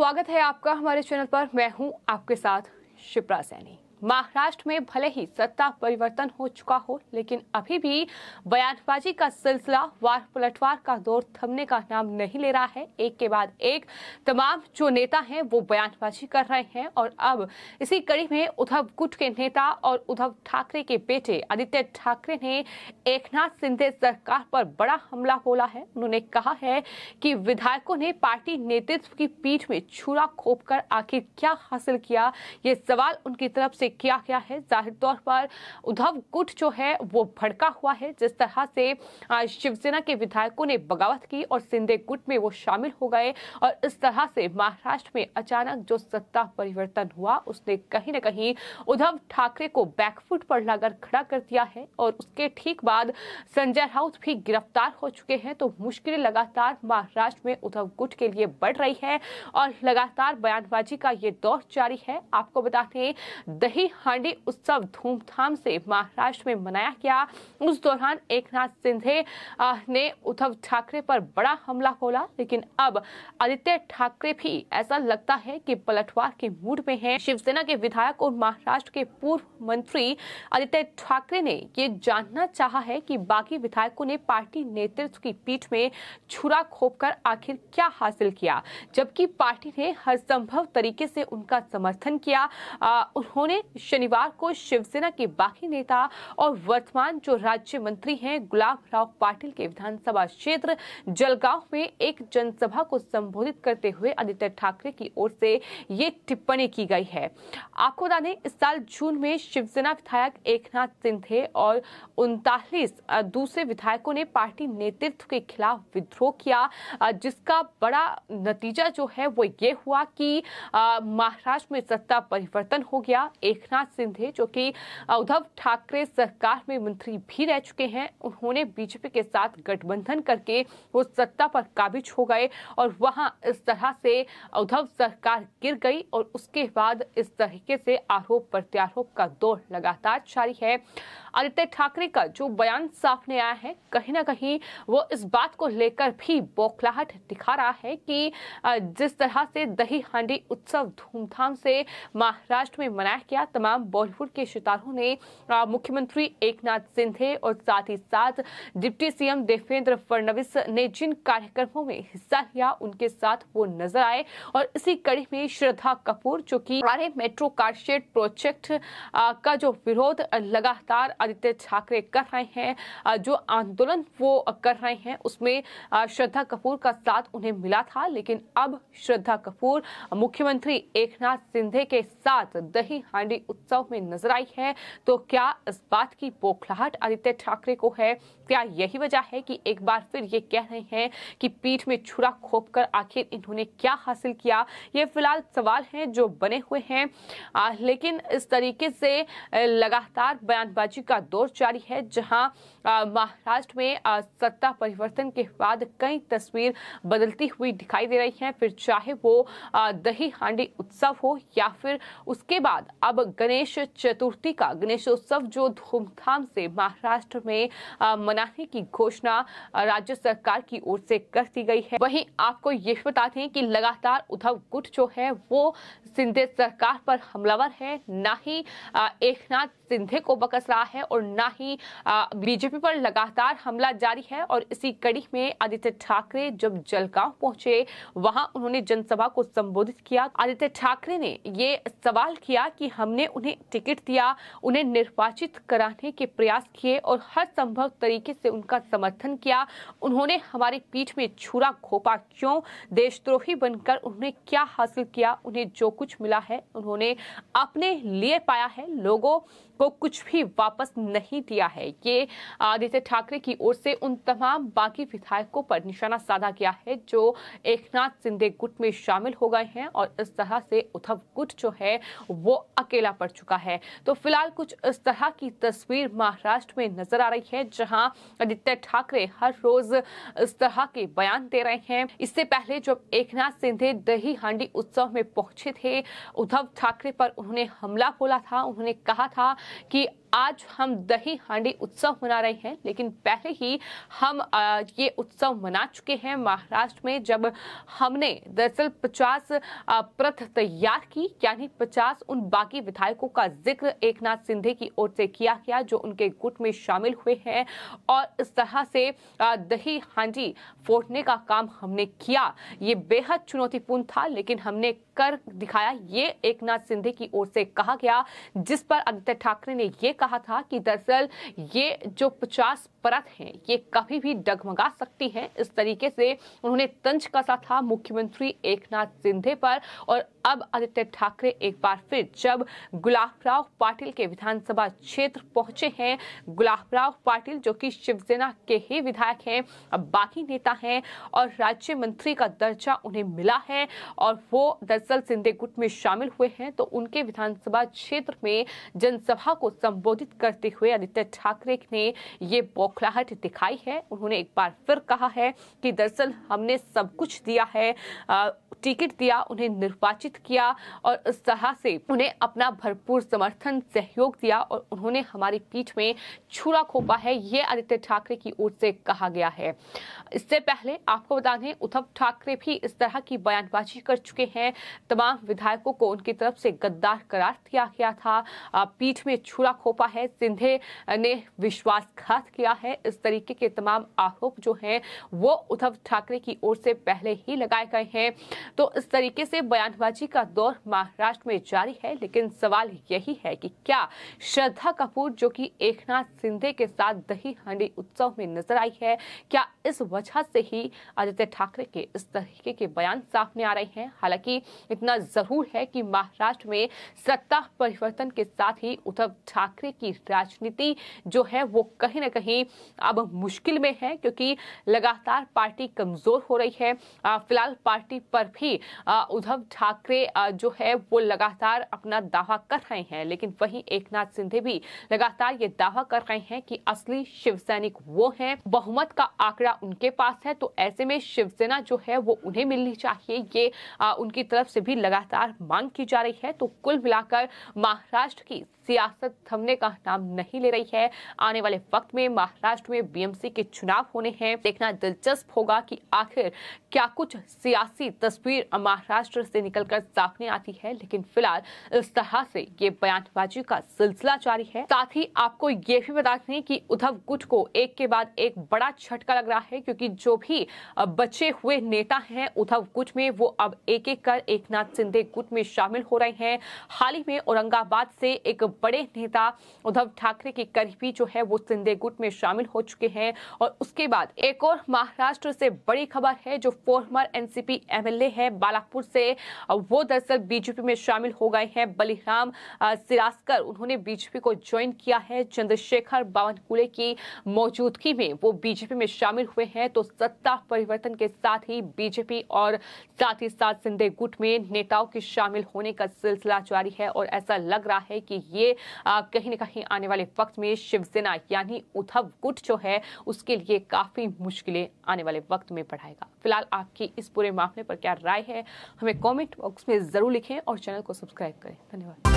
स्वागत है आपका हमारे चैनल पर। मैं हूं आपके साथ शिप्रा सैनी। महाराष्ट्र में भले ही सत्ता परिवर्तन हो चुका हो, लेकिन अभी भी बयानबाजी का सिलसिला, वार पलटवार का दौर थमने का नाम नहीं ले रहा है। एक के बाद एक तमाम जो नेता हैं वो बयानबाजी कर रहे हैं और अब इसी कड़ी में उद्धव गुट के नेता और उद्धव ठाकरे के बेटे आदित्य ठाकरे ने एकनाथ शिंदे सरकार पर बड़ा हमला बोला है। उन्होंने कहा है कि विधायकों ने पार्टी नेतृत्व की पीठ में छुरा घोंपकर आखिर क्या हासिल किया, ये सवाल उनकी तरफ से किया गया है। जाहिर तौर पर उद्धव गुट जो है वो भड़का हुआ है। जिस तरह से शिवसेना के विधायकों ने बगावत की और शिंदे गुट में वो शामिल हो गए और इस तरह से महाराष्ट्र में अचानक जो सत्ता परिवर्तन हुआ उसने कहीं न कहीं उद्धव ठाकरे को बैकफुट पर लाकर खड़ा कर दिया है। और उसके ठीक बाद संजय राउत भी गिरफ्तार हो चुके हैं। तो मुश्किलें लगातार महाराष्ट्र में उद्धव गुट के लिए बढ़ रही है और लगातार बयानबाजी का ये दौर जारी है। आपको बता दें, दही हांडी उत्सव धूमधाम से महाराष्ट्र में मनाया गया। उस दौरान एकनाथ शिंदे ने उद्धव ठाकरे पर बड़ा हमला बोला, लेकिन अब आदित्य ठाकरे भी ऐसा लगता है कि पलटवार के मूड में हैं। शिवसेना के विधायक और महाराष्ट्र के पूर्व मंत्री आदित्य ठाकरे ने ये जानना चाहा है कि बाकी विधायकों ने पार्टी नेतृत्व की पीठ में छुरा घोंपकर आखिर क्या हासिल किया, जबकि पार्टी ने हर संभव तरीके से उनका समर्थन किया। उन्होंने शनिवार को शिवसेना के बाकी नेता और वर्तमान जो राज्य मंत्री हैं गुलाब राव पाटिल के विधानसभा क्षेत्र जलगांव में एक जनसभा को संबोधित करते हुए आदित्य ठाकरे की ओर से ये टिप्पणी की गई है। आपको बता दें, इस साल जून में शिवसेना विधायक एकनाथ शिंदे और 39 दूसरे विधायकों ने पार्टी नेतृत्व के खिलाफ विद्रोह किया, जिसका बड़ा नतीजा जो है वो ये हुआ कि महाराष्ट्र में सत्ता परिवर्तन हो गया। एकनाथ शिंदे जो कि उद्धव ठाकरे सरकार में मंत्री भी रह चुके हैं, उन्होंने बीजेपी के साथ गठबंधन करके वो सत्ता पर काबिज हो गए और वहां इस तरह से उद्धव सरकार गिर गई और उसके बाद इस तरीके से आरोप प्रत्यारोप का दौर लगातार जारी है। आदित्य ठाकरे का जो बयान सामने आया है, कहीं ना कहीं वो इस बात को लेकर भी बौखलाहट दिखा रहा है कि जिस तरह से दही हांडी उत्सव धूमधाम से महाराष्ट्र में मनाया गया, तमाम बॉलीवुड के सितारों ने मुख्यमंत्री एकनाथ शिंदे और साथ ही साथ डिप्टी सीएम देवेंद्र फडणवीस ने जिन कार्यक्रमों में हिस्सा लिया उनके साथ वो नजर आए। और इसी कड़ी में श्रद्धा कपूर जो कि मेट्रो कारशेड प्रोजेक्ट का जो विरोध लगातार आदित्य ठाकरे कर रहे हैं, जो आंदोलन वो कर रहे हैं, उसमें श्रद्धा कपूर का साथ उन्हें मिला था। लेकिन अब श्रद्धा कपूर मुख्यमंत्री एकनाथ शिंदे के साथ दही हांडी उत्सव में नजर आई है। तो क्या इस बात की बौखलाहट आदित्य ठाकरे को है? क्या यही वजह है कि एक बार फिर ये कह रहे हैं कि पीठ में छुरा घोंपकर आखिर इन्होंने क्या हासिल किया? ये फिलहाल सवाल हैं जो बने हुए हैं। लेकिन इस तरीके से लगातार बयानबाजी का दौर जारी है, जहां महाराष्ट्र में सत्ता परिवर्तन के बाद कई तस्वीर बदलती हुई दिखाई दे रही हैं। फिर चाहे वो दही हांडी उत्सव हो या फिर उसके बाद अब गणेश चतुर्थी का गणेशोत्सव जो धूमधाम से महाराष्ट्र में मनाने की घोषणा राज्य सरकार की ओर से कर दी गई है। वहीं आपको ये बता दें कि लगातार उद्धव गुट जो है वो शिंदे सरकार पर हमलावर है, ना ही एकनाथ शिंदे को बकस रहा है और ना ही बीजेपी पर लगातार हमला जारी है। और इसी कड़ी में आदित्य ठाकरे जब जलगांव पहुंचे, वहां उन्होंने जनसभा को संबोधित किया। आदित्य ठाकरे ने ये सवाल किया कि हमने उन्हें टिकट दिया, उन्हें निर्वाचित कराने के प्रयास किए और हर संभव तरीके से उनका समर्थन किया। उन्होंने हमारी पीठ में छुरा घोंपा क्यों? देशद्रोही बनकर उन्होंने क्या हासिल किया? उन्हें जो कुछ मिला है उन्होंने अपने लिए पाया है, लोगों को कुछ भी वापस नहीं दिया है। ये आदित्य ठाकरे की ओर से उन तमाम बाकी विधायकों पर निशाना साधा गया है जो एकनाथ शिंदे गुट में शामिल हो गए हैं और इस तरह से उद्धव गुट जो है वो अकेला पड़ चुका है। तो फिलहाल कुछ इस तरह की तस्वीर महाराष्ट्र में नजर आ रही है, जहां आदित्य ठाकरे हर रोज इस तरह के बयान दे रहे हैं। इससे पहले जब एकनाथ शिंदे दही हांडी उत्सव में पहुंचे थे, उद्धव ठाकरे पर उन्होंने हमला बोला था। उन्होंने कहा था कि आज हम दही हांडी उत्सव मना रहे हैं, लेकिन पहले ही हम ये उत्सव मना चुके हैं महाराष्ट्र में, जब हमने दरअसल 50 प्रत तैयार की, यानी 50 उन बागी विधायकों का जिक्र एकनाथ शिंदे की ओर से किया गया जो उनके गुट में शामिल हुए हैं, और इस तरह से दही हांडी फोड़ने का काम हमने किया। ये बेहद चुनौतीपूर्ण था, लेकिन हमने कर दिखाया। ये एकनाथ शिंदे की ओर से कहा गया, जिस पर आदित्य ठाकरे ने ये कहा था कि दरअसल ये जो 50 परत हैं ये कभी भी डगमगा सकती हैं। इस तरीके से उन्होंने तंज कसा था मुख्यमंत्री एकनाथ शिंदे पर। और अब आदित्य ठाकरे एक बार फिर जब गुलाबराव पाटिल के विधानसभा क्षेत्र पहुंचे हैं, गुलाबराव पाटिल जो कि शिवसेना के ही विधायक हैं, अब बाकी नेता हैं और राज्य मंत्री का दर्जा उन्हें मिला है, और वो दरअसल शिंदे गुट में शामिल हुए हैं, तो उनके विधानसभा क्षेत्र में जनसभा को संबोधित करते हुए आदित्य ठाकरे ने ये बौखलाहट दिखाई है। उन्होंने एक बार फिर कहा है कि दरअसल हमने सब कुछ दिया है, टिकट दिया, उन्हें निर्वाचित किया और इस तरह से उन्हें अपना भरपूर समर्थन सहयोग दिया और उन्होंने हमारी पीठ में छुरा खोपा है, ये आदित्य ठाकरे की ओर से कहा गया है। इससे पहले आपको बता दें, उद्धव ठाकरे भी इस तरह की बयानबाजी कर चुके हैं। तमाम विधायकों को उनकी तरफ से गद्दार करार दिया गया था, पीठ में छुरा खोपा है, शिंदे ने विश्वासघात किया है, इस तरीके के तमाम आरोप जो हैं वो उद्धव ठाकरे की ओर से पहले ही लगाए गए हैं। तो इस तरीके से बयानबाजी का दौर महाराष्ट्र में जारी है, लेकिन सवाल यही है कि क्या श्रद्धा कपूर जो कि एकनाथ शिंदे के साथ दही हांडी उत्सव में नजर आई है, क्या इस वजह से ही आदित्य ठाकरे के इस तरीके के बयान सामने आ रहे हैं? हालांकि इतना जरूर है कि महाराष्ट्र में सत्ता परिवर्तन के साथ ही उद्धव ठाकरे की राजनीति जो है वो कहीं ना कहीं अब मुश्किल में है, क्योंकि लगातार पार्टी कमजोर हो रही है। फिलहाल पार्टी पर भी उद्धव ठाकरे जो है वो लगातार अपना दावा कर रहे हैं, लेकिन वहीं एकनाथ शिंदे भी लगातार ये दावा कर रहे हैं कि असली शिव सैनिक वो हैं, बहुमत का आंकड़ा उनके पास है, तो ऐसे में शिवसेना जो है वो उन्हें मिलनी चाहिए, ये उनकी तरफ से भी लगातार मांग की जा रही है। तो कुल मिलाकर महाराष्ट्र की सियासत थमने का नाम नहीं ले रही है। आने वाले वक्त में महाराष्ट्र में बीएमसी के चुनाव होने हैं, देखना दिलचस्प होगा कि आखिर क्या कुछ सियासी तस्वीर महाराष्ट्र से निकलकर सामने आती है। लेकिन फिलहाल इस तरह से ये बयानबाजी का सिलसिला जारी है। साथ ही आपको ये भी बता दें कि उद्धव गुट को एक के बाद एक बड़ा झटका लग रहा है, क्योंकि जो भी बचे हुए नेता हैं उद्धव गुट में, वो अब एक एक कर एकनाथ शिंदे गुट में शामिल हो रहे हैं। हाल ही में औरंगाबाद से एक बड़े नेता उद्धव ठाकरे के करीबी जो है वो शिंदे गुट में शामिल हो चुके हैं। और उसके बाद एक और महाराष्ट्र से बड़ी खबर है, जो फॉर्मर एनसीपी एमएलए है बालापुर से, वो दरअसल बीजेपी में शामिल हो गए हैं। बलिराम सिरास्कर, उन्होंने बीजेपी को ज्वाइन किया है। चंद्रशेखर बावनकुले की मौजूदगी में वो बीजेपी में शामिल हुए हैं। तो सत्ता परिवर्तन के साथ ही बीजेपी और साथ ही साथ शिंदे गुट में नेताओं के शामिल होने का सिलसिला जारी है, और ऐसा लग रहा है कि ये कहीं न कहीं आने वाले वक्त में शिवसेना यानी उद्धव गुट जो है उसके लिए काफी मुश्किलें आने वाले वक्त में बढ़ाएगा। फिलहाल आपकी इस पूरे मामले पर क्या राय है, हमें कमेंट बॉक्स में जरूर लिखें और चैनल को सब्सक्राइब करें। धन्यवाद।